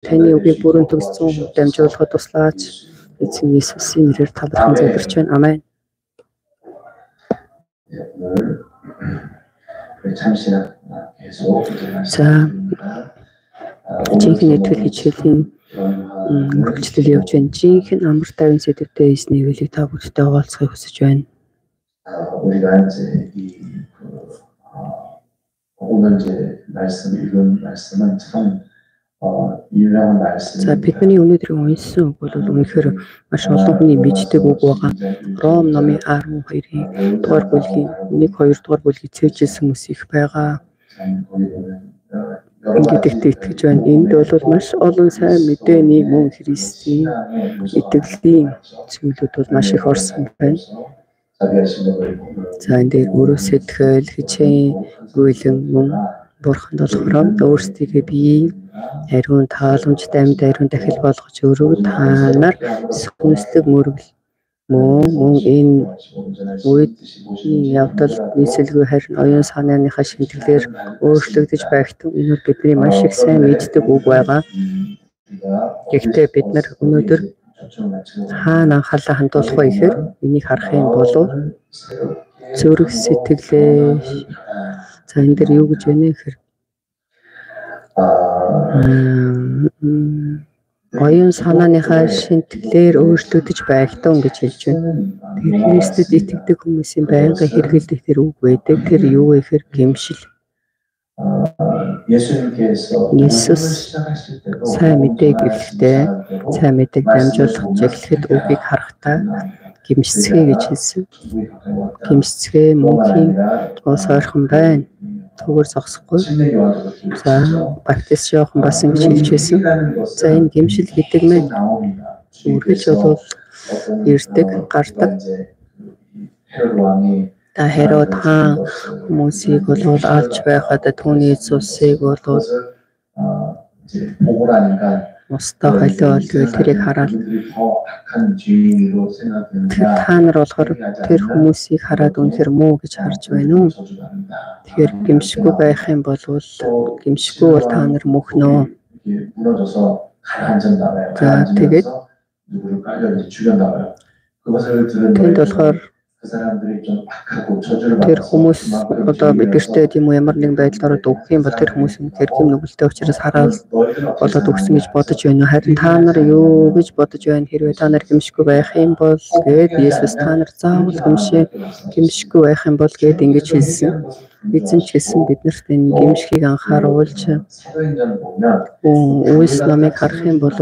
Таны үгийг бүрэн төгссөн дамжуулахад туслаач. Эзэн Иесусийн нэрээр талархан залбирч байна. Амен. За жинхэнэ итгэл хичээлийн үргэлжлэл явж байна. Жинхэнэ амар тайван сэдвтэй эзний хэлийг та бүдтэй хуваалцахыг хүсэж байна. 우리가 이제 오늘 이제 말씀 읽은 말씀은 참 유명한 말씀. За бидний өнөөдрийн уншсан үг бол үнэхээр маш олон хүний мэддэг үг байгаа. Ром номын 12-ийн дугаар бүлгийн 1-2 дугаар бүлгийг цээжилсэн хүмүүс их байгаа. Гэдэгт итгэж байна. Энд бол маш олон сайн мэдээний мөн Христийн итгэлийн зүйлүүд бол маш их орсон байна. За энэ дээр өөрөө сэтгэл, хичээн, гүйлэн мөн бурханд болохоор өөрсдийгөө бие ариун тааламжтай амьд ариун дахил болгож өрөө та нар сүнслэг мөргөл мөн энэ үеийн явдал нийслэлгүй харин оюун санааныхаа шинтгэлээр өөрчлөгдөж байгтун энэ бидний маш их сайн мэддэг үг байгаа. Гэхдээ бид нар өнөөдөр хаана анхаалаа хандуулах вэ гэхээр энийг харах юм бол зүрх сэтгэлээ. За энэ дээр юу гэж байна гэхээр оюун санааныхаа шинтгэлээр өөрчлөгдөж байгтун гэж хэлж байна. Тэр Христэд итгэдэг хүмүүсийн байнга хэрэгэлдэх тэр үг байдаг. Тэр юу вэ гэхээр гэмшил. Иесус сайн мэдээг эхлэхдээ сайн мэдээг дамжуулах эхлэхэд үгийг харахтаа гэмшцгээ гэж хэлсэн. Гэмшцгээ мөнхийн уус ойрхон байна. Түгээр зогсохгүй. За баптист Иохан бас ингэж хэлж байсан. За энэ гэмшил гэдэг нь үргэлж бол ирдэг, гардаг. Та Херод хаан хүмүүсийг бол алж байхад түүний Иесусыг бол мустаа холио тэгэл тэрийг хараад та нар болохоор тэр хүмүүсийг хараад үнэхэр муу гэж харж байна уу? Тэгэхээр гэмшгүй байх юм бол гэмшгүй бол та нар мөхнөө. За тэгээд тэнд болохоор тэр хүмүүс одоо бидэртээ тийм үү ямар нэгэн байдлаар өгөх юм бол тэр хүмүүс хэрхэн нүгэлтэй учраас хараад болоод өгсөн гэж бодож байна. Харин та нар юу гэж бодож байна? Хэрвээ та нар гэмшгүй байх юм бол гээд Иесус та нар заавал гэмшгүй байх юм бол гээд ингэж хэлсэн. Эзэн ч гэсэн биднэрт энэ гэмшхийг анхааруулж үс намыг харах юм бол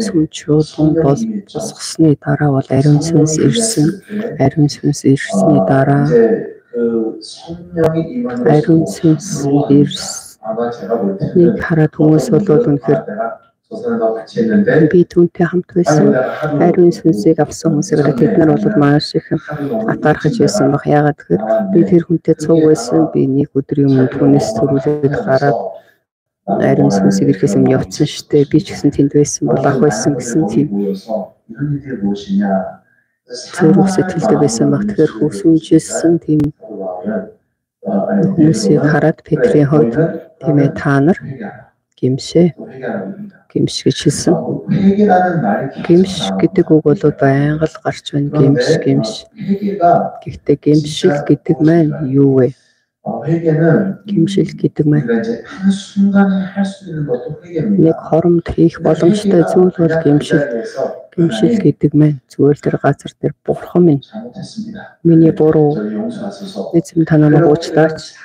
сүмчүүлэн бол босгосны дараа бол ариун сүнс ирсэн. Ариун сүнс ирсний дараа ариун сүнс ирснийг хараад хүмүүс бол үнэхээр би түүнтэй хамт байсан. Ариун сүнсийг авсан хүмүүсээр тэд нар бол маш их атаархаж байсан баг. Яагаад гэхээр би тэр хүнтэй цуг байсан. Би нэг өдрийн өмнө түүнээс төрүүлээд гараад ариун сүнсийг ирэхээс өмнө явцсан штэ. Би ч гэсэн тэнд байсан бол ах байсан гэсэн тийм зүрх сэтгэлтэй байсан баг. Тэгэхээр хүсэмжсэн тийм хүмүүсийг хараад Петрийн хувьд тийм ээ та нар гэмшээ. Гэмш гэж хэлсэн. Гэмш гэдэг үг бол байнга л гарч байна. Гэмш. Гэхдээ гэмшил гэдэг маань юу вэ? Гэмшил гэдэг маань нэг хоромд хийх боломжтой зүйл бол гэмшил. Гэмшил гэдэг маань зүгээр тэр газар дээр бурхан минь миний буруу эзэм та намайг уучлаач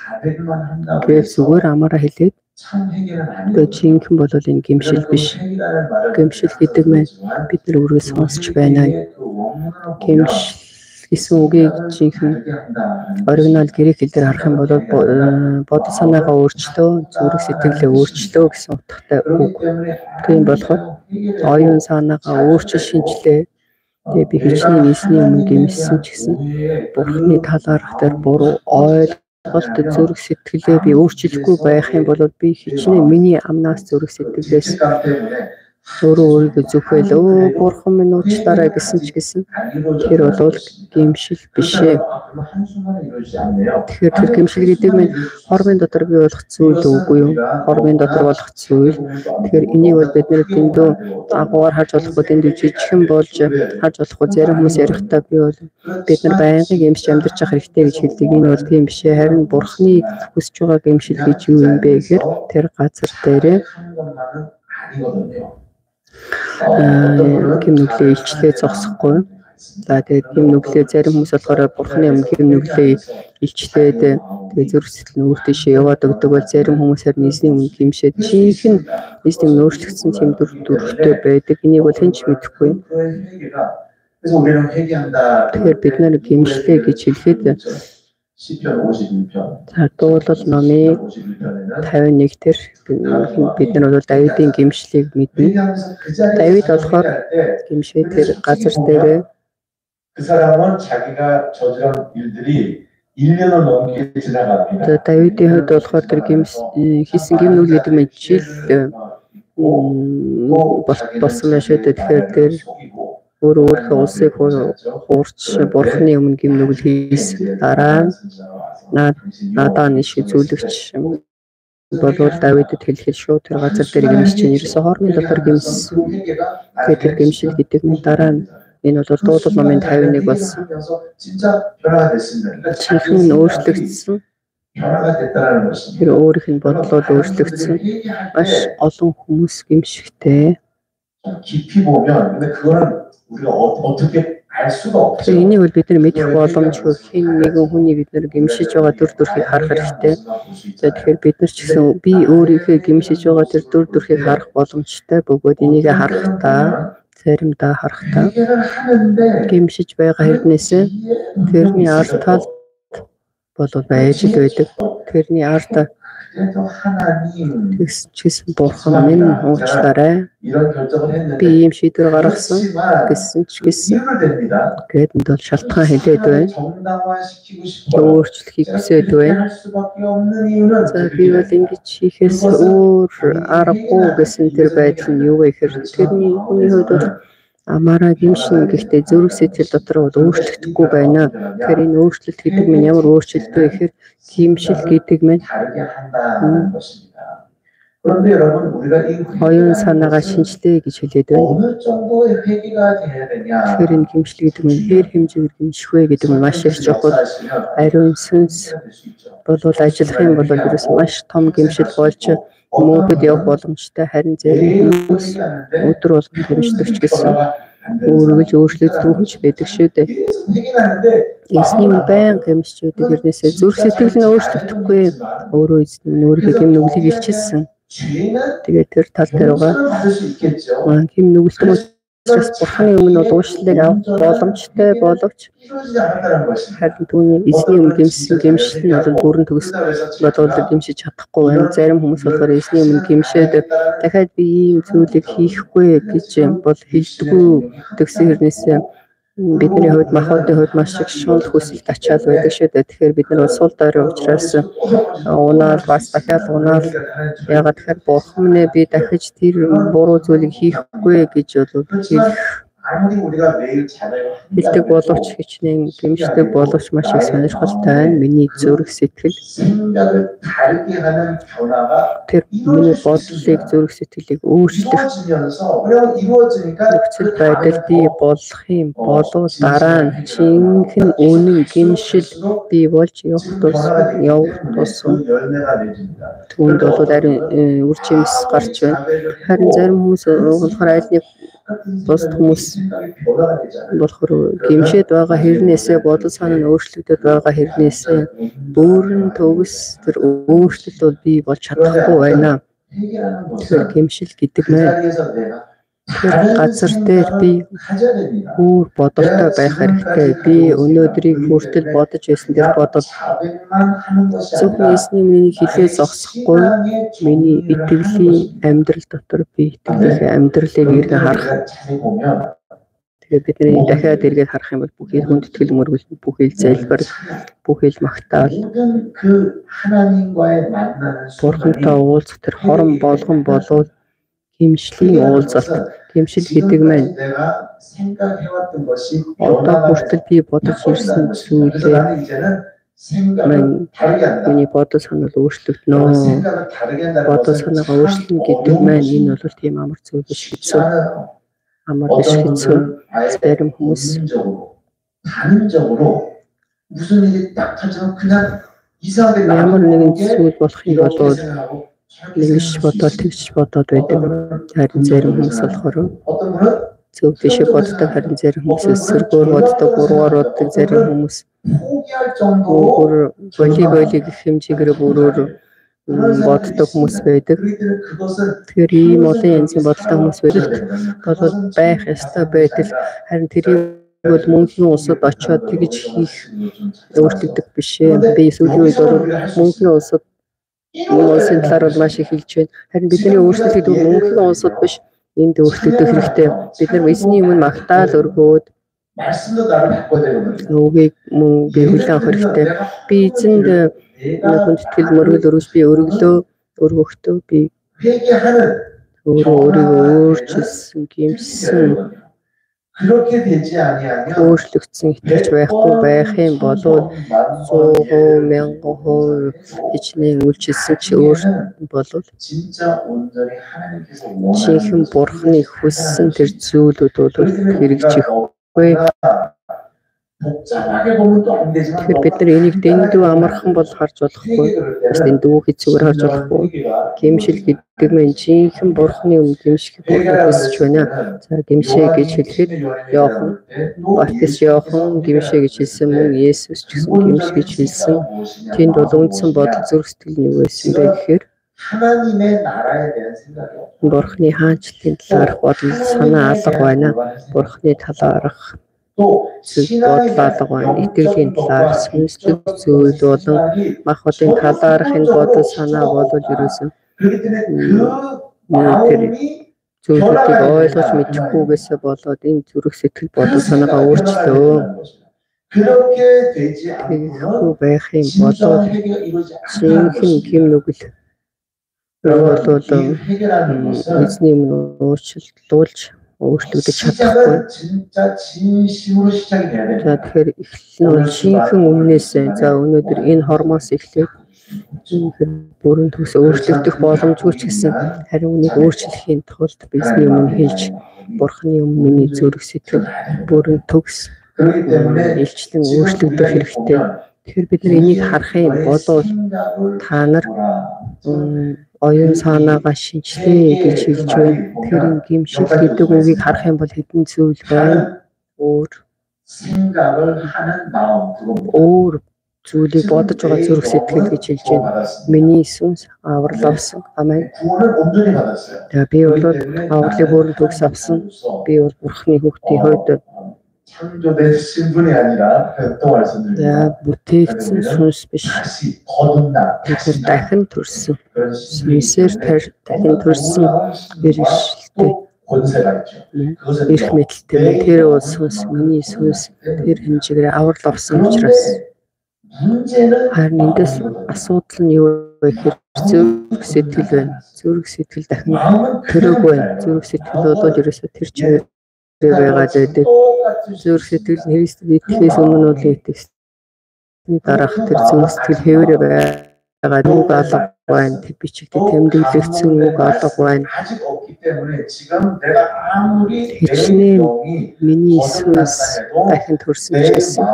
гэж зүгээр амаараа хэлээд тэгээд жинхэнэ бол энэ гэмшил биш. Гэмшил гэдэг маань бид нар өөрөө сонсч байна. Гэмшил гэсэн үгийг жинхэнэ оригинал грек хэлээр харах юм бол бод санаагаа өөрчлөө, зүрх сэтгэлээ өөрчлөө гэсэн утгатай үг. Тийм болохоор оюун санаагаа өөрчил шинжилээ. Тэгээ би хичнээн нийсний өмнө гэмшсэн ч гэсэн бурхны талаарх дээр буруу ойлголт зүрх сэтгэлээ би өөрчлөхгүй байх юм бол би хичнээн миний амнаас зүрх сэтгэлээс өөрөө өөрийгөө зүгхээл өө бурхан минь уучлаарай гэсэн ч гэсэн тэр бол гэмшил биш ээ. Тэгэхээр тэр гэмшил гэдэг нь хормын дотор бий болох зүйл үгүй юу? Хормын дотор болох зүйл. Тэгэхээр энийг бол бид нэр дэндүү агуугаар харж болохгүй, дэндүү жижигхэн болж харж болохгүй. Зарим хүмүүс ярихдаа би бол бид нар байнгын гэмшиж амьдарч явах хэрэгтэй гэж хэлдэг. Энэ бол тийм биш ээ. Харин бурхны хүсэж байгаа гэмшил гэж юу юм бэ гэхээр тэр газар дээрээ гэм нүглээ илчлээ зогсохгүй. За тэгээд гэм нүглээ зарим хүмүүс болохоор бурхны өмнө гэм нүглээ илчлээд тэгээд зүрх сэтгэл нь өөртөө шээ яваад өгдөг бол зарим хүмүүс харин эзний өмнө гэмшээд жинхэнэ эзний өмнө өөрчлөгдсөн тийм дүрхтэй байдаг. Энийг бол хэн ч мэдэхгүй. Тэгэхээр бид нар гэмшлээ гэж хэлэхэд за дуулал номын 51 дээр бид нар бол Давидын гэмшлийг мэднэ. Давид болохоор гэмшээ тэр газар дээр 그 사람은 자기가 저지른 일들이 1년을 넘게 지나갑니다. Давидын хувьд болохоор тэр хийсэн гэмнүүл гэдэг нь жил болсон байх шүү дээ. Тэгэхээр тэр өөрийнхөө улсыг хуурч бурхны өмнө гэмнүүл хийсэн. Дараа Надан шизүүлэгч болвол Давидэд хэлэхэд шууд тэр газар дээр гэмшиж чинь ерөөсөө хормын дотор гэмссэн. Тэгэхээр тэр гэмшил гэдэг нь дараа нь энэ бол дуулал номын 51 болсон. Чихэн өөрчлөгдсөн. Тэр өөрийнх нь бодлоо өөрчлөгдсөн. Маш олон хүмүүс гэмшигтэй. Энийг бол бид нар мэдэх боломжгүй. Хэн нэгэн хүний бид нар гэмшиж байгаа дүр төрхийг харах хэрэгтэй. За тэгэхээр бид нар ч гэсэн би өөрийнхөө гэмшиж байгаа тэр дүр төрхийг харах боломжтой. Бөгөөд энийг харахтаа заримдаа харахтаа гэмшиж байгаа хэрнээсээ тэрний ард талд болов байж л байдаг. Тэрний ард тэгсэн бурхан минь уучлаарай. Би ийм шийдвэр гаргасан гэсэн ч гэсэн гээд энэ бол шалтгаан хэлээд байна. Өөрчлөхийг хүсээд байна. За би бол ингэж хийхээс өөр аргагүй гэсэн тэр байдал нь юу вэ гэхээр тэрний хүний хувьд бол амаараа гэмшин гэхдээ зүрх сэтгэл дотор бол өөрчлөгдөхгүй байна. Тэгэхээр энэ өөрчлөлт гэдэг нь ямар өөрчлөлт вэ гэхээр гэмшил гэдэг нь оюун санаагаа шинжлэе гэж хэлээд байна. Тэгэхээр энэ гэмшил гэдэг нь хээр хэмжээгээр гэмших вэ гэдэг нь маш их чухал. Ариун сүнс болвол ажиллах юм бол ерөөс маш том гэмшил болж мөнхөд явах боломжтой. Харин зарим хүмүүс өдөр болгон гэмшдэг ч гэсэн өөрөглөж өөрчлөгдөх хүч байдаг шүү дээ. Эзний байн гэмшиж байдаг хэрнээсээ зүрх сэтгэл нь өөрчлөгдөхгүй. Өөрөө эзэн өөрийнхөө гэм нүглийг илчилсэн. Тэгээд тэр тал дээр байгаа гэм нүгэлтэн учраас бурханы өмнө бол уучлалыг авах боломжтой боловч харин түүний эзний өмнө гэмшсэн гэмшил нь бол бүрэн төгс бодвол гэмшиж чадахгүй байна. Зарим хүмүүс болохоор эзний өмнө гэмшээд дахиад би ийм зүйлийг хийхгүй гэж бол хэлдэггүй төгсөн хэрнээсээ бидний хувьд махбодын хувьд маш их шунал хүсэлт ачаал байдаг шүү дээ. Тэгэхээр бид нар сул дорой учраас унаал бас дахиад унаал ягаад тэгэхээр бурхан минь би дахиж тэр буруу зүйлийг хийхгүй гэж бол хэлдэг боловч хичнээн гэмшдэг боловч маш их сонирхолтой байна. Миний зүрх сэтгэл тэр миний бодлыг зүрх сэтгэлийг өөрчлөх нөхцөл байдал бий болох юм болов дараа нь жинхэнэ үнэн гэмшил бий болж явах тусам түүнд бол ариун үр жимс гарч байна. Харин зарим хүмүүс болохоор аль нэг бус хүмүүс болохоор гэмшээд байгаа хэрнээсээ бодол санаа нь өөрчлөгдөд байгаа хэрнээсээ бүрэн төгс тэр өөрчлөлт бол бий болж чадахгүй байна. Тэр гэмшил гэдэг нь тэр газар дээр би өөр бодолтой байх хэрэгтэй. Би өнөөдрийг хүртэл бодож байсан тэр бодол зөвхөн эзний миний хилээ зогсохгүй миний итгэлийн амьдрал дотор би итгэлийн амьдралыг эргэн харах. Тэгээд бидний дахиад эргээд харах юм бол бүхий хүндэтгэл мөргөл бүхий залбир бүхий магтаал бурхантай уулзах тэр хорон болгон болов гэмшлийн уулзалт. Гэмшил гэдэг маань одоо хүртэл би бодож ирсэн зүйлээ миний бодол санал өөрчлөгдөнө. Бодол санаагаа өөрчлөнө гэдэг маань энэ бол тийм амар зүйл биш хэцүү. Амар биш хэцүү. Зарим хүмүүс ямар нэгэн зүйл болохыг болоод нэгж бодоод тэгж бодоод байдаг. Харин зарим хүмүүс болохоор зөв тийшээ боддог, харин зарим хүмүүс эсэргээр боддог, буруугаар боддог, зарим хүмүүс өөр боли гэх хэмжээгээр өөрөөр боддог хүмүүс байдаг. Тэгэхээр ийм олон янзын бодолтой хүмүүс болоод байх ёстой байтал харин тэрийг бол мөнхийн улсад очиод тэгж хийх өөрчлөгдөх биш ээ. Би сүүлийн үед бол мөнхийн улсад улсын талаар маш их хэлж байна. Харин бидний өөрчлөлт гэдэг нь мөнхийн улсад биш, энд өөрчлөгдөх хэрэгтэй. Бид нар эзний өмнө магтаал өргөөд үгийг мөн би хүлээн авах хэрэгтэй. Би эзэнд хүндэтгэл мөргөл өргөж би өргөхдөө би өөрийгөө өөрчилсөн, гэмшсэн, өөрчлөгдсөн итгэж байхгүй байх юм болоод 100%, 1000% хичнээн үйлчилсэн ч өөр болов жинхэнэ бурхны хүссэн тэр зүйлүүд бол хэрэгжихгүй. Тэгэхээр бид нар энийг дэндүү амархан бол харж болохгүй. Бас дэндүү хэцүүгээр харж болохгүй. Гэмшил гэдэг нь жинхэнэ бурхны өмнө гэмших хүсэж байна. За гэмшээ гэж хэлэхэд Иохан Баптист Иохан гэмшээ гэж хэлсэн, мөн Есүс ч гэсэн гэмш гэж хэлсэн. Тэнд бол үндсэн бодол зүрх сэтгэл нь юу байсан бэ гэхээр бурхны хаанчлалын талаарх бодол санаа алга байна. Бурхны талаарх бодол алга байна. Итгэлийн талаар сүнслэг зүйл болон мах болын талаарх энэ бодол санаа болол ерөөсөн тэр зүйлүүдийг ойлгож мэдэхгүйгээсээ болоод энэ зүрх сэтгэл бодол санаагаа өөрчлөө. Тэгэхгүй байх юм болоод жинхэнэ гим нүгэл болоод эзний өмнө өөрчлөгдөж чадахгүй. За тэгэхээр эхлэл нь жинхэнэ өмнөөсөө за өнөөдөр энэ хормоос эхлээд бүрэн төгс өөрчлөгдөх боломжгүй ч гэсэн харин үнийг өөрчлөхийн тулд бидний өмнө хэлж бурхны өмнө миний зүрх сэтгэл бүрэн төгс илчлэн өөрчлөгдөх хэрэгтэй. Тэгэхээр бид нар энийг харах юм болоод та нар оюун санаагаа шинжлэе гэж хэлж байна. Тэр гэмшил гэдэг үгийг харах юм бол хэдэн зүйл байна. Өөр зүйлийг бодож байгаа зүрх сэтгэл гэж хэлж байна. Миний сүнс аврал авсан. Амен. Тэгээ би бол авралыг бүрэн төгс авсан. Би бол бурхны хүүхдийн хувьд бүтээгдсэн сүнс биш. Тэгэхээр дахин төрсөн. Сүнсээр дахин төрсөн бэрхшээлтэй. Ирэх мэтэлтэй. Тэр бол сүнс, миний сүнс тэр хэмжээгээр аврал авсан учраас. Харин эндээс асуудал нь юу вэ гэхээр зүрх сэтгэл байна. Зүрх сэтгэл дахин төрөг байна. Зүрх сэтгэл бол ерөөсөө тэр чигээр байгаад байдаг. Зүрх сэтгэл Христэд итгэхээс өмнө бол итгэсний дараах тэр зүрх сэтгэл хэврээ байгаа үг алга байна. Тэр бичигдээ тэмдэглэгдсэн үг алга байна. Хичнээн миний сүнс дахин төрсөн ч гэсэн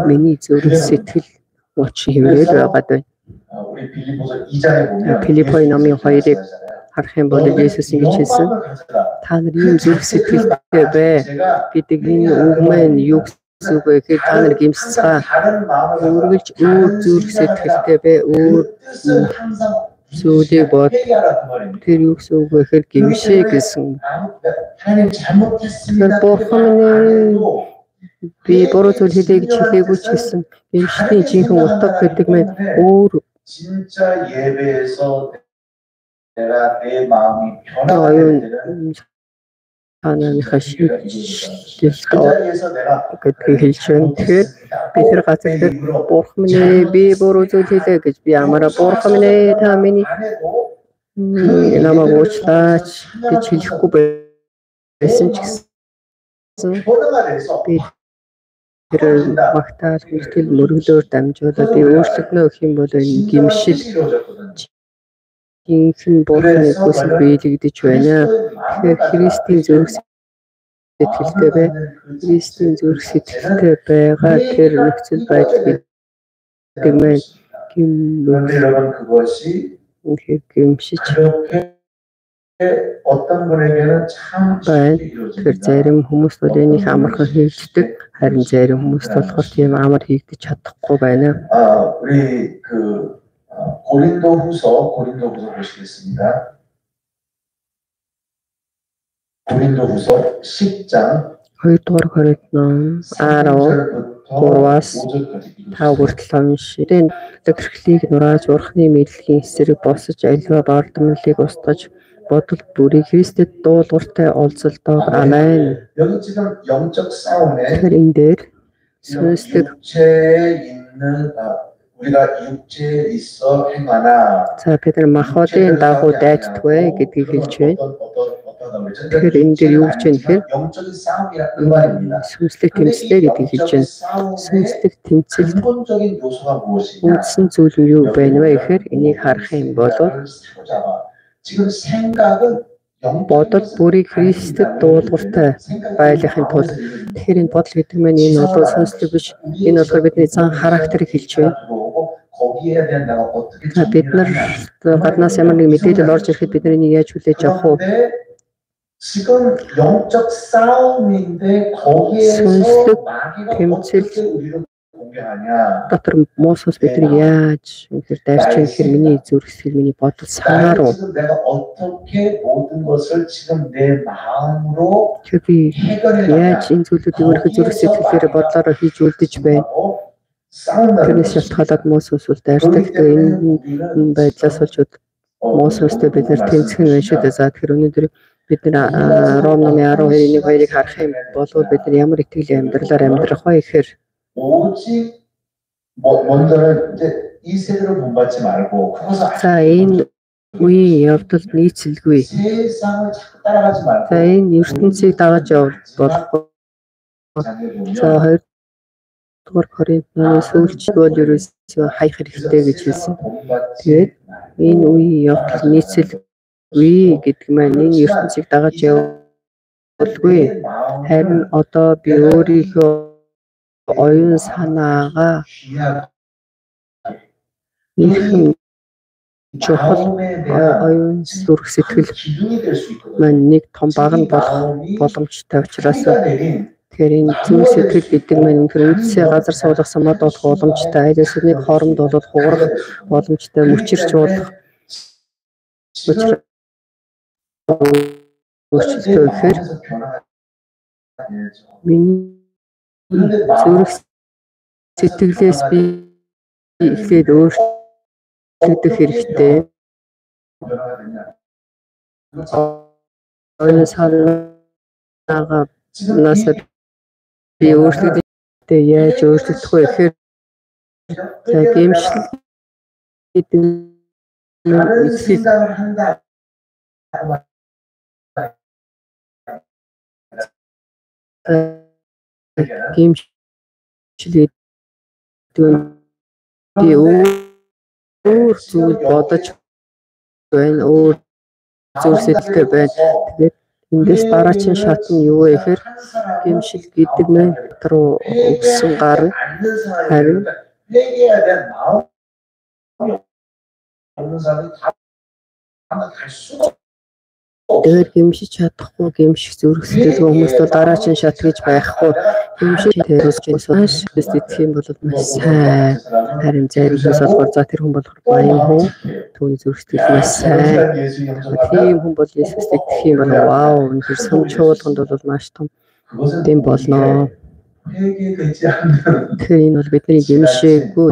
миний зүрх сэтгэл уучи хэврээд байгаад байна. Филиппои номын 2-ыг харах юм бол Есүс ингэж хэлсэн. Та нар ийм зүрх сэтгэлтэй бай гэдэг энэ үг маань юу гэсэн үг вэ гэхээр та нар гэмсцгаа үргэлж өөр зүрх сэтгэлтэй бай, өөр зүйлийг бод. Тэр юу гэсэн үг вэ гэхээр гэмшээ гэсэн. Бурхан би буруу зүйл хэлээ гэж хэлээгүй ч гэсэн гэмшлийн жинхэнэ утга гэдэг маань өөр Ананыхаа шийдэлт гэдгийг хэлж байна. Тэгэхээр би тэр газар дээр бурхан минь би буруу зүйл хийлээ гэж би амаараа бурхан минь та миний намайг уучлаач гэж хэлэхгүй байсан ч гэсэн би тэр магтаал хүндэтгэл мөрөглөөр дамжуулаад би өөрчлөгнө гэх юм бол энэ гимшил инхэн бурхны хүсэл биелэгдэж байна. Тэгэхээр Христийн зүрх сэтгэлтэй бай. Христийн зүрх сэтгэлтэй байгаа тэр нөхцөл байдал гэдэг маань гимшиж байна. Тэгэхээр зарим хүмүүс бол энийг амархан хийгддэг. Харин зарим хүмүүс болохоор тийм амар хийгдэж чадахгүй байна. 고린도후서 보시겠습니다. 고린도후서 10장 2-р Коринтон 10-3-аас 5 хүртэл уншiden тэрхлийг нурааж урхны мэдлэгийн эсрэг босож альва бардамлыг устгаж бодол бүрийг Христэд дуулууртай олзолдоог алайн. Тэгэхээр энэ дээр сүнслэг 우리가 육체에 있어 행하나. 자, бид нар махбодын дагуу дайдтгүй гэдгийг хэлж байна. Тэгэхээр энэ дээр юу гэж байна гэхээр 영적인 싸움이라는 말입니다. сүнслэг тэмцлээ гэдгийг хэлж байна. сүнслэг тэмцэл 근본적인 요소가 무엇이냐? үндсэн зүйл нь юу байна вэ гэхээр энийг харах юм бол 지금 생각은 бодол бүрийг Христэд дуулууртай байлгахын тулд тэгэхээр энэ бодол гэдэг нь энэ бол сүнслэг биш. Энэ болохоор бидний зан характерыг хэлж байна. Бид нар гаднаас ямар нэг мэдээлэл орж ирэхэд бид нар энийг яаж хүлээж авах вэ? 지금 영적 싸움인데 거기에서 마귀가 어떻게 우리를 공격하냐? дотор моосоос бидний яаж үнэхээр дайрч ихээр миний зүрх сэтгэл миний бодол санаа руу 내가 어떻게 모든 것을 지금 내 마음으로 би яаж энэ зүйлүүдийг өөрийнхөө зүрх сэтгэлээрээ бодлороо хийж үлдэж байна. Тэрнээс шалтгаалаад моосоос бол дайрдаг. Энэ байдлаас болж моосоостэй бид нар тэнцэх нь шүү дээ. За тэгэхээр өнөөдөр бид нар Ром номын 12:1-2-ыг харах юм бол бид нар ямар итгэлийн амьдралаар амьдрах вэ гэхээр 오직 먼저는 이제 이 세대로 본받지 말고 자, энэ үеийн явдалд нийцэлгүй. 세상을 자꾸 따라가지 말고 За, энэ ертөнцийг дагаж болохгүй. За, 2-р Коринтоны сүүлчд бол ерөөсөө хаях хэрэгтэй гэж хэлсэн. Тэгээд энэ үеийн явдал нийцэлгүй гэдэг маань энэ ертөнцийг дагаж явуулгүй. Харин одоо би өөрийнхөө оюун санаагаа их чухал оюун зүрх сэтгэл маань нэг том баг нь болох боломжтой учраас тэгэхээр энэ зүрх сэтгэл гэдэг маань үнэхээр үдсээ газар суулгасан мод болох боломжтой. Айдас нэг хооронд бол хугарах боломжтой, мөчирч уулах өөрчлөлтөө ихээр миний зүрх сэтгэлээс би эхлээд өөрчлөгдөх хэрэгтэй. Оюун санаагаа насаа би өөрчлөгдөж яаж өөрчлөгдөх вэ гэхээр гэмшил гэдэг гэмшил би өөр зүйл бодож байна, өөр зүйл сэтгэлтэй байна. Тэгээд эндээс дараагийн шат нь юу вэ гэхээр гэмшил гэдэг нь руу өгсөн гарна. Харин 회개해야 될 마음이 없는 사람이 다 갈 수가 дээр гэмшиж чадахгүй гэмших зүрх сэтгэл хүмүүс бол дараагийн шат гэж байхгүй. Гэмших тэрс итгэх юм бол маш сайн. Харин зарим хүмүүс болохоор за тэр хүн болохоор баян хүн, түүний зүрх сэтгэл маш сайн. Тийм хүн бол Есүст итгэх юм бол вау, тэр сүмчуулганд бол маш том дэм болно. Тэгэхээр энэ бол бидний гэмшээгүй.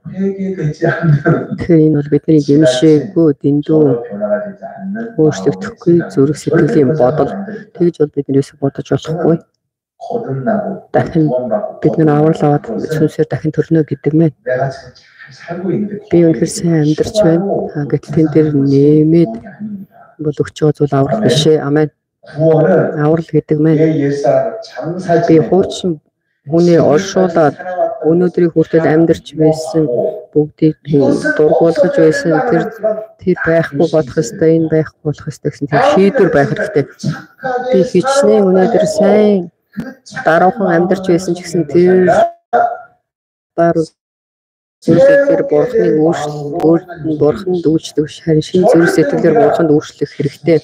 Тэгэхээр энэ бол бидний гэмшээгүй дэндүү өөрчлөгдөхгүй зүрх сэтгэлийн бодол. Тэгж бол бид нэрээс бодож болохгүй. Дахин бид нар аврал аваад сүнсээр дахин төрнө гэдэг мэн. Би үнэхээр сайн амьдарч байна. Гэтэл тэн дээр нэмээд бол өгч байгаа зүйл аврал биш ээ. Амен. Аврал гэдэг маань би хуучин хүний оршуулад өнөөдрийг хүртэл амьдарч байсан бүгдийг дургуулгаж байсан тэр байхгүй болох ёстой, энэ байхгүй болох ёстой гэсэн тэр шийдвэр байх хэрэгтэй. Би хичнээн өнөөдөр сайн даруухан амьдарч байсан ч гэсэн тэр даруй зүйлээр бурханд үйлчлэх харин шинэ зүрх сэтгэлээр бурханд үйлчлэх хэрэгтэй.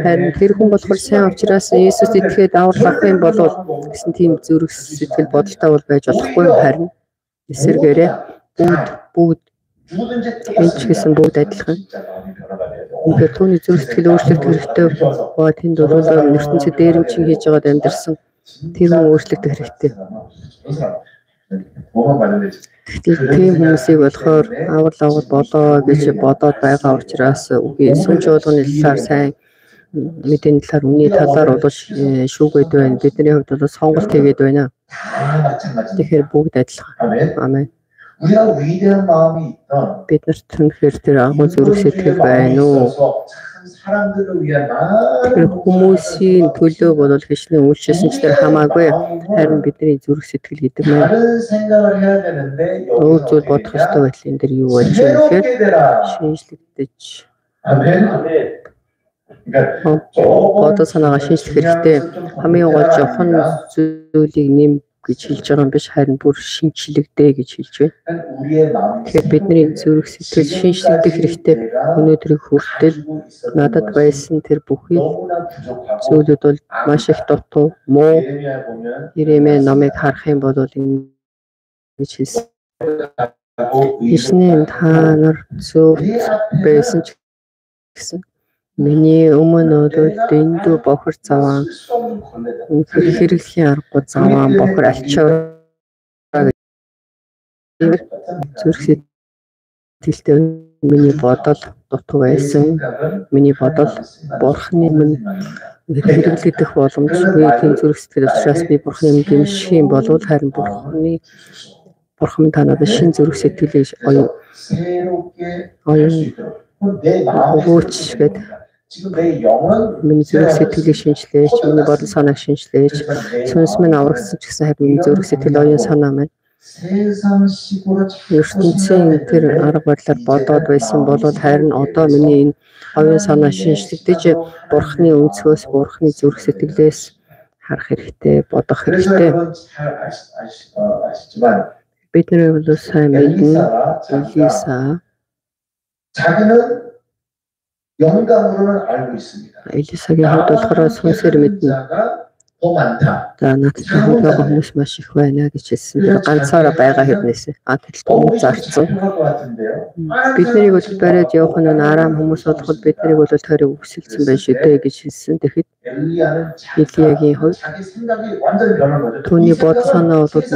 Харин тэр хүн болохоор сайн учраас Есүс итгээд аврал авах юм бол гэсэн тийм зүрх сэтгэл бодолтой бол байж болохгүй. Харин эсэргээрээ бүгд энэ ч гэсэн бүгд адилхан. Үнэхээр түүний зүрх сэтгэл өөрчлөлт хэрэгтэй. Тэнд бол ертөнцийн дээрэмчин хийж байгаад амьдэрсэн тэр хүн өөрчлөгдөх хэрэгтэй. Тэгэхээр тийм хүмүүсийг болохоор аврал болоо гэж бодоод байгаа учраас үгүй сүм чуулганы талаар сайн мэдээний талаар үнний талаар бол шүүгээд байна. Бидний хувьд бол сонголт хийгээд байна. Тэгэхээр бүгд адилхан. Амен. Бид нарт үнэхээр тэр агуу зүрх сэтгэл байна уу? Тэр хүмүүсийн төлөө бол хичнээн үйлчлсэн ч тэр хамаагүй. Харин бидний зүрх сэтгэл гэдэг маань өөр зүйл бодох ёстой байтал энэ дэр юу болж байна гэхээр шинжлэгдэж бодол санаагаа шинжлэх хэрэгтэй. Хамгийн гол жохон зүйлийг нэм гэж хэлж байгаа юм биш, харин бүр шинжлэгдээ гэж хэлж байна. Тэгэхээр бидний зүрх сэтгэл шинжлэгдэх хэрэгтэй. Өнөөдрийг хүртэл надад байсан тэр бүхий зүйлүүд бол маш их дутуу, муу. Иремья номыг харах юм бол ингэж хэлсэн. Хичнээн та нар зөв байсан ч гэсэн миний өмнө бол дэндүү бохор заваан хэрэглэхийн аргагүй заваан бохор алчаа зүрх сэтгэлтэй миний бодол дутуу байсан. Миний бодол бурхны өмнө хэрэглэгдэх боломжгүй тийм зүрх сэтгэл учраас би бурхны өмнө гэмших юм бол харин бурхан танад шин зүрх сэтгэлийг оюун өгөөч гэдэг. Миний зүрх сэтгэлийг шинжлээч, миний бодол санааг шинжлээч. Сүнс минь аврагдсан ч гэсэн харин миний зүрх сэтгэл оюун санаа маань ертөнцийн тэр арга барилаар бодоод байсан бол харин одоо миний энэ оюун санаа шинжлэгдэж бурхны өнцгөөс, бурхны зүрх сэтгэлээс харах хэрэгтэй, бодох хэрэгтэй. Бидний бол сайн мэднэ. Элиса Элисагийн хувьд болохоор сүнсээр мэднэ. За надад байгаа хүмүүс маш их байна гэж хэлсэн. Тэр ганцаараа байгаа хэрнээсээ тэтэл зарцсан. Биднийг бол бариад явах нь арам хүмүүс болоход биднийг бол тойрог өгсөлдсөн байж шүү дээ гэж хэлсэн. Тэгэхэд Илиягийн хувьд түүний бодол санаа бол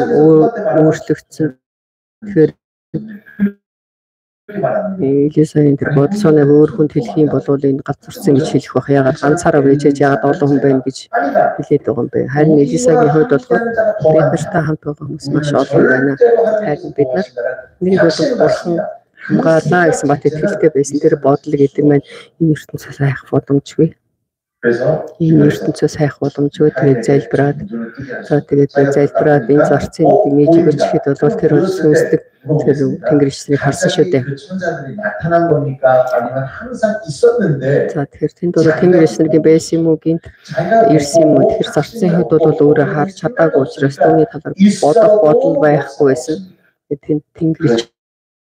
өөрчлөгдсөн. Тэгэхээр Элисагийн тэр бодол санааг өөр хүнд хэлэх юм бол энэ газарсан гэж хэлэх бах. Ягаад ганцаараа байж ягаад олон хүн байна гэж хэлээд байгаа юм бэ? Харин Элисагийн хувьд болохоор бид нартай хамт байгаа хүмүүс маш олон байна. Харин бид нар нэг бол бурхан хамгаалаа гэсэн бат итгэлтэй байсан. Тэр бодол гэдэг маань энэ ертөнцөөс хайх боломжгүй. Энэ ертөнцөөс хайх боломжгүй. Тэгээд залбираад энэ зарцын нэг нээж өгч ихэд бол тэр сүнслэг тэр Тэнгэр ичснийг харсан шүү дээ. За тэгэхээр тэнд бол Тэнгэр ичсний байсан юм уу гинт ирсэн юм уу? Тэгэхээр зарцын хэд бол өөрөө харж чадаагүй учраас түүний талаар бодох бодол байхгүй байсан. Тэгээд Тэнгэр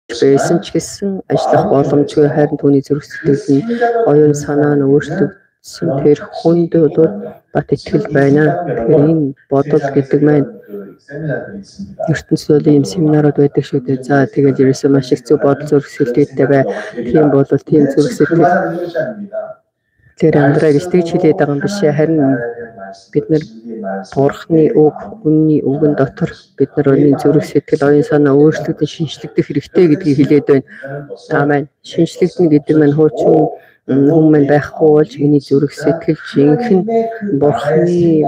байсан ч гэсэн ажиллах боломжгүй, харин түүний зүрх сэтгэл нь оюун санаа нь өөрчлөгдсөн. Тэр хүнд бол бат итгэл байна. Тэгэхээр энэ бодол гэдэг маань ертөнцийн ийм семинарууд байдаг шүү дээ. За тэгээд ерөөсөө маш их зөв бодол зүрх сэтгэлтэй бай. Тийм бол тийм зүрх сэтгэл тэр амьдраа гэж тэгж хэлээд байгаа юм биш ээ. Харин бид нар бурхны үг, үнний үгэн дотор бид нар өнийн зүрх сэтгэл, оюун санаа өөрчлөгдөн шинжлэгдэх хэрэгтэй гэдгийг хэлээд байна. Амен. Шинжлэгдэн гэдэг маань хуучин хүн маань байхгүй болж миний зүрх сэтгэл жинхэнэ бурхны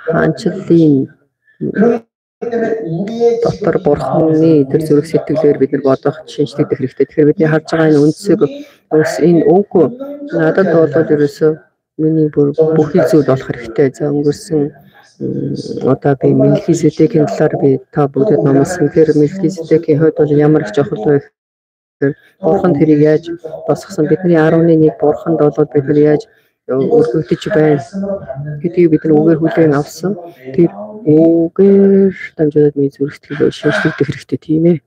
хаанчлалын дотор бурхны тэр зүрх сэтгэлээр бид нар бодох шинжлэх хэрэгтэй. Тэгэхээр бидний харж байгаа энэ үндсийг ус энэ үг надад бол ерөөсөө миний бүхий зүйл болох хэрэгтэй. За өнгөрсөн одоо би Мелхизедекийн талаар би та бүгдэд номлосон. Тэр Мелхизедекийн хувьд бол ямар их чухал вэ? Бурхан тэрийг яаж босгосон? Бидний 11 бурханд бол бид нар яаж өргөгдөж байна гэдгийг бид нар үгээр хүлээн авсан. Тэр үгээр дамжуулаад миний зүрх сэтгэлээ шинжлэхдэх хэрэгтэй тийм ээ.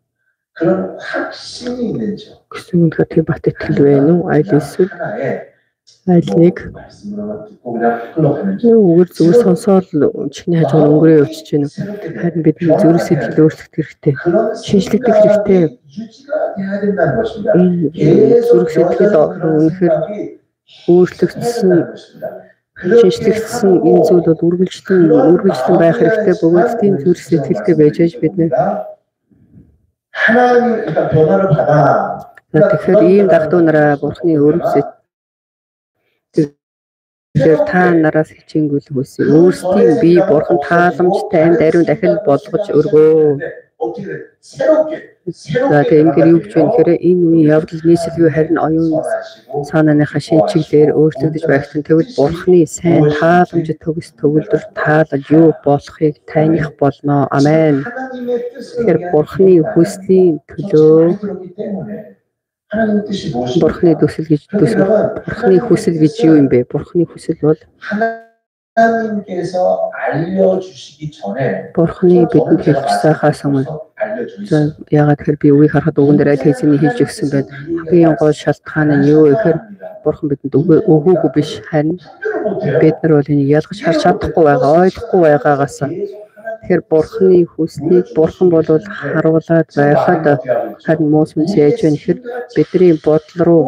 Гэсэн үнэхээр тийм бат итгэл байна уу? Аль эсвэл аль нэг үгээр зүгээр сонсоод чихний хажууд өнгөрөө явчихж байна. Харин бидний зүрх сэтгэл өөрчлөх хэрэгтэй. Шинжлэхдэх хэрэгтэй. Энэ зүрх сэтгэл үнэхээр өөрчлөгдсөн шинжлэгдсэн энэ зүйл бол үргэлжлэн байх хэрэгтэй. Бөгөөд тийм зүрх сэтгэлтэй байж бид нэ. Тэгэхээр ийм дагдуу нараа бурхны өрөвсөд тэр та нараас хичээнгүйл хүсье. Өөрсдийн бие бурхан тааламжтай амьд ариун дахин болгож өргөө. За тэгэхээр юу гэж вэ гэхээр энэ үеийн явдал нийслэлгүй харин оюун санааныхаа шинчиглэлээр өөрчлөгдөж байх нь тэгвэл бурхны сайн тааламжид төгс төгөлдөр таалал юу болохыг таних болно. Амен. Тэгэхээр бурхны хүслийн төлөө бурхны хүсэл гэж юу юм бэ? Бурхны хүсэл бол бурхны бидэнд хэлж сайхаас өмнө яагаад тэгэхээр би үгийг харахад үгэн дээр аль хэзээ хэлж өгсөн байна. Хамгийн гол шалтгаан нь юу гэхээр бурхан бидэнд өгөөгүй биш, харин бид нар бол энийг ялгаж харж чадахгүй байгаа, ойлгохгүй байгаагаас. Тэгэхээр бурхны хүслийг бурхан бол харуулад байхад харин муус мэс яаж вэ гэхээр бидний бодол руу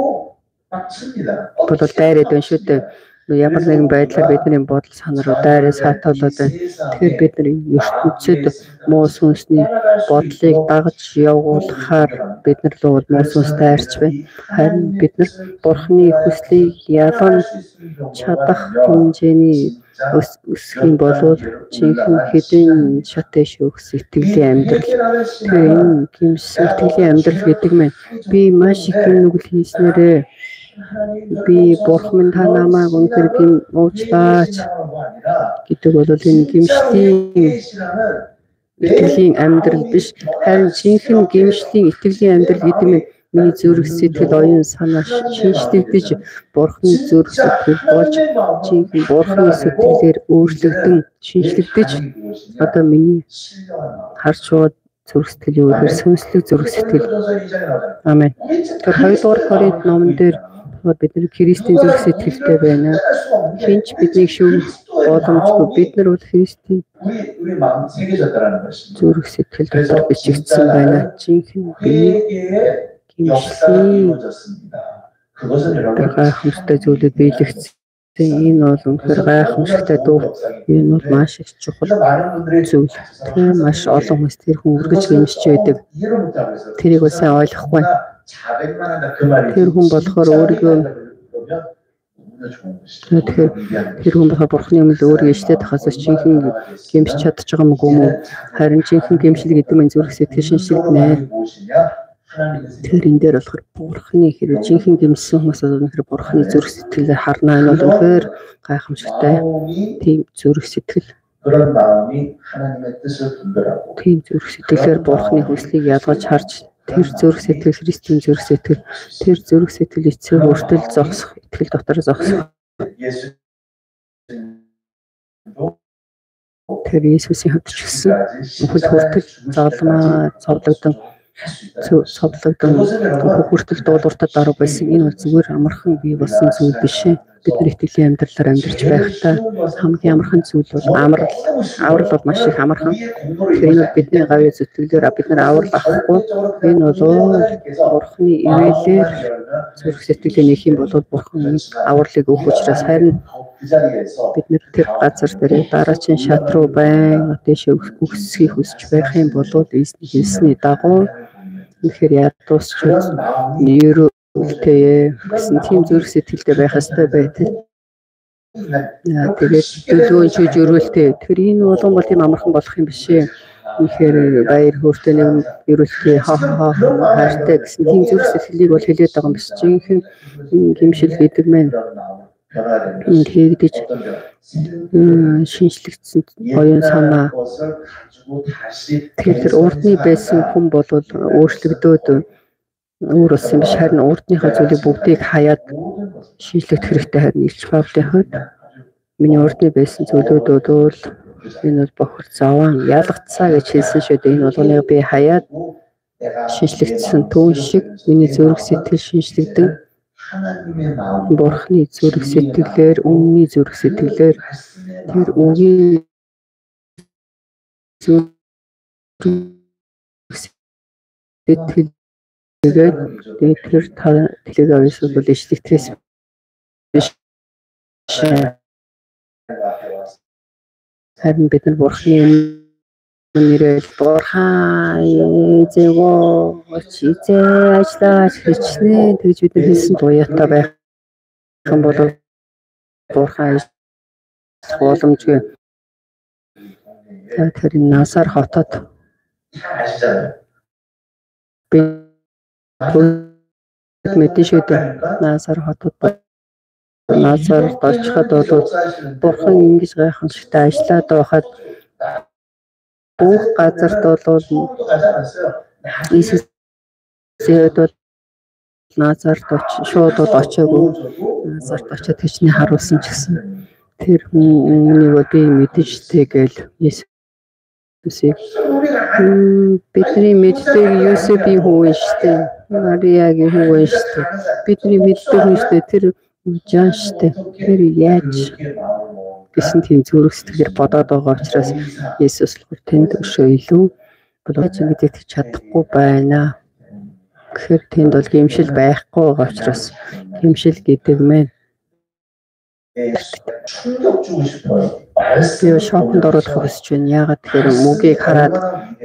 дайраад байна шүү дээ. Ямар нэгэн байдлаар бидний бодол санаа руу дайраа саатуулаад байна. Тэгэхээр бид нар ертөнцид муус хүнсний бодлыг дагаж явуулахаар бид нар л муус хүнс дайрч байна. Харин бид нар бурхны хүслийг ялган чадах хэмжээний өсөх юм бол жинхэнэ хэдэн шатэ шүүх сэтгэлийн амьдрал. Тэгэхээр энэ гимш сэтгэлийн амьдрал гэдэг нь би маш их нүгэл хийснээрээ би бурхан та намайг үнэхээр гим уучлаач гэдэг бол энэ гимшлийн итгэлийн амьдрал биш, харин жинхэнэ гимшлийн итгэлийн амьдрал гэдэг нь миний зүрх сэтгэл оюун санаа шинжлэгдэж бурхны зүрх сэтгэл болж жинхэнэ бурхны сэтгэлээр өөрчлөгдөн шинжлэгдэж одоо миний харж байгаа зүрх сэтгэл юу гэхээр сүнслэг зүрх сэтгэл. Амен. Тэр 2 дугаар Коринт номон дээр бид нар Христийн зүрх сэтгэлтэй байна. Хинч биднийг шүүх боломжгүй. Бид нар бол Христийн зүрх сэтгэл дотор бичигдсэн байна. Жинхэнэ гимшлийн гайхамшигтай зүйлүүд биелэгдсэн. Энэ бол үнэхээр гайхамшигтай дуу. Энэ бол маш их чухал зүйл. Тэгээ маш олон хүмүүс тэр хүн үргэж гимшиж байдаг. Тэрийг бол сайн ойлгохгүй. Тэр хүн болохоор өөрийгөө тэр хүн болохоор бурхны өмнө өөрийгөө иштэй тахаас жинхэнэ гимшиж чадчих байгаа мөг юм уу? Харин жинхэнэ гимшил гэдэг нь зүрх сэтгэл шинжлэгдэнэ. Тэр энэ дээр болохоор бурхны хэрэг жинхэнэ гимсэн хүмүүс өнөхөр бурхны зүрх сэтгэлээр харна. Энэ бол үнэхээр гайхамшигтай тийм зүрх сэтгэл. Тийм зүрх сэтгэлээр бурхны хүслийг ялгаж харж тэр зүрх сэтгэл Христийн зүрх сэтгэл, тэр зүрх сэтгэл эцэг хүртэл зогсох, итгэл дотор зогсох. Тэр Иесусийн хувьд ч гэсэн бүхэл хүртэл зовлогдсон хүртэл дуулууртад даруй байсан. Энэ бол зүгээр амархан бий болсон зүйл биш ээ. Бид нар итгэлийн амьдралаар амьдарч байхдаа хамгийн амархан зүйл бол аврал бол маш их амархан. Тэгэхээр энэ бидний гавьяа зүтгэлээр бид нар аврал авахгүй. Энэ бол бурхны ирээлээр зүрх сэтгэлийн нэг юм бол бурхан авралыг өгөх учраас харин бид нар тэр газар дээр дараагийн шат руу байн дэше өсөхийг хүсэж байх юм бол эзний хэлсний дагуу үнэхээр ядуусч нэрэлтэй гэсэн тийм зүрх сэтгэлтэй байх ёстой байдаг. Тэгээд төлөвөн чиж өрөөлтэй. Тэгэхээр энэ болгон бол тийм амархан болох юм биш ээ. ихэр баяр хөөртэй нэг ерөөсөө хайртай гэсэн тийм зүрх сэтгэлийг бол хэлээд байгаа юм биш. Жинхэнэ гэмшил гэдэг маань тэгдэж шинжлэгдсэн оюун санаа тэр урдны байсан хүн бол өөрчлөгдөөд өөр болсон биш, харин урдныхаа зүйлийг бүгдийг хаяад шинжлэх хэрэгтэй. Харин Илч Паулын хувьд миний урдны байсан зүйлүүд бол энэ бол бохор заван ялгцаа гэж хэлсэн шүү дээ. Энэ болгоныг би хаяад шинжлэгдсэн түүн шиг миний зүрх сэтгэл шинжлэгдэн Бурхны зүрх сэтгэлээр, үнний зүрх сэтгэлээр тэр үгийн зүрх сэтгэл тэгээд тэр тэлэг авьяас бол ичдэгтрээс биш. Харин бид нар Бурхны нэрээр Бурхан эзэвөө чизээ ажиллаж хичнээн тэгж бид нар хэлсэн туяатай байх юм бол Бурхан боломжгүй. Тэр Назар хотод би мэдэн шүү дээ. Назар хотод Назарт очиход бол Бурхан ингэж гайхамшигтай ажиллаад байхад бүх газарт бол Иесусд бол Назарт шууд бол очоогүй. Назарт очоод хичнээн харуулсан ч гэсэн тэр хүнийг би мэдчихтэй гээл Иесусийг бидний мэддэг Йосефийн хүү штэ, Мариагийн хүү штэ, бидний мэддэг хүн штэ, тэр Жан штэ, тэр яаж гэсэн тийм зүрх сэтгэлээр бодоод байгаа учраас Иесус л тэнд өшөө илүү болооч ингэж чадахгүй байна. Тэгэхээр тэнд бол гэмшил байхгүй байгаа учраас гэмшил гэдэг мэн би шоконд орох хүсэж байна. Яагаад тэгэхээр мөгийг хараад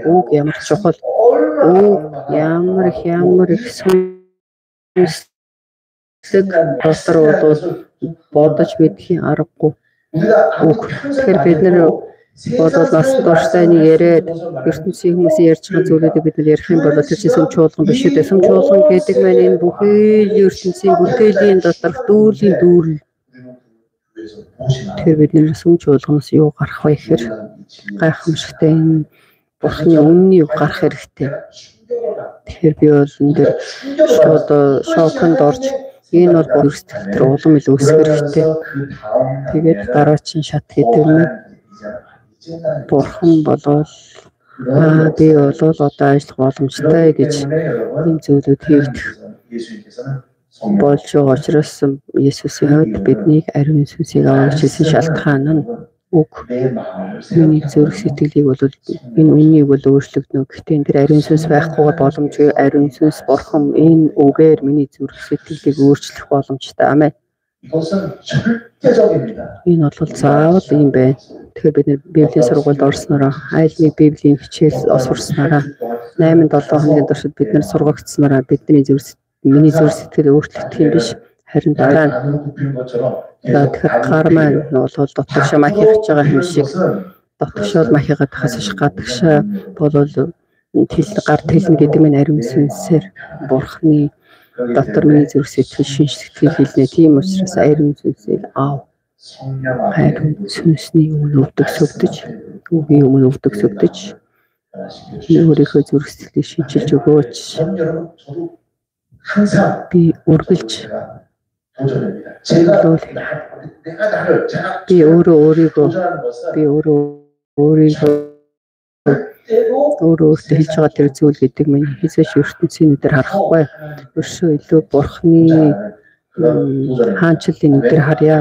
үг ямар чухал, үг ямар их сүнслэг дотор бол бодож мэдхийн аргагүй. Тэгэхээр бид нар бодвол нас дуртай нэг яриад ертөнцийн хүмүүсийн ярьж байгаа зүйлүүдийг бид нар ярих юм бол тэр чинь сүм чуулган биш үү? Сүм чуулган гэдэг маань энэ бүхэл ертөнцийн бүтээлийн доторх дүүрлийн дүүрэл. Тэр бид нар сүм чуулганаас юу гарах вэ гэхээр гайхамшигтай энэ Бурхны үнний үг гарах хэрэгтэй. Тэгэхээр би бол энэ дээр шууд шоконд орж энэ бол бүр сэтгэл улам ил өсөх хэрэгтэй. Тэгээд дараагийн шат гэдэг нь Бурхан болол би бол одоо ажиллах боломжтой гэж юм зүйлүүд хийгдэх болж байгаа учраас Иесусийн хувьд биднийг ариун сүнсийг авах гэсэн шалтгаан нь үг. Миний зүрх сэтгэлийг бол энэ үннийг бол өөрчлөгдөнө. Гэхдээ энэ ариун сүнс байхгүйгээр боломжгүй. Ариун сүнс Бурхан энэ үгээр миний зүрх сэтгэлийг өөрчлөх боломжтой. Амен. Энэ бол заавал юм байна. Тэгэхээр бид нэр Библийн сургуульд орснороо, айл нэг Библийн хичээл сурснараа 8-7 хоногийн туршид бид нар сургагдсанараа бидний миний зүрх сэтгэл өөрчлөгдөх юм биш. Харин дараа нь тэгэхээр гар маань бол дотогшоо махигч байгаа юм шиг дотогшоо махигаа тахаас гадагшаа болол гар тэлнэ гэдэг нь ариун сүнсээр Бурхны дотор миний зүрх сэтгэл шинжлэхийг хэлнэ. Тийм учраас ариун сүнсийг аав. Ариун сүнсний өмнө өвдөгсөгдөж, үгийн өмнө өвдөгсөгдөж өөрийнхөө зүрх сэтгэлийг шинжилж өгөөч. Би үргэлж би өөрийгөө өөртөө хэлж байгаа тэр зүйл гэдэг нь хэзээч ертөнцийн нүдээр харахгүй. Өшөө илүү Бурхны хаанчлалын нүдээр харъя.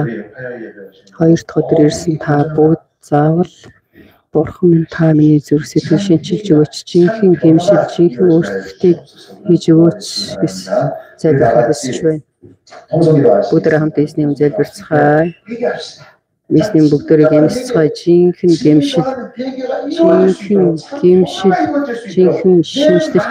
Хоёр дахь өдөр ирсэн та бүгд заавал Бурхан та миний зүрх сэтгэл шинчилж өгөөч. Жинхэнэ гэмшил, жинхэнэ өөрчлөлтийг хийж өгөөч гэсэн залбирах хүсэж байна. Бүгдээ хамт эзний өмнө залбирцгаая. Эзний бүгдээрээ гэмшицгаая. Жинхэнэ гэмшил, жинхэнэ шинжлэх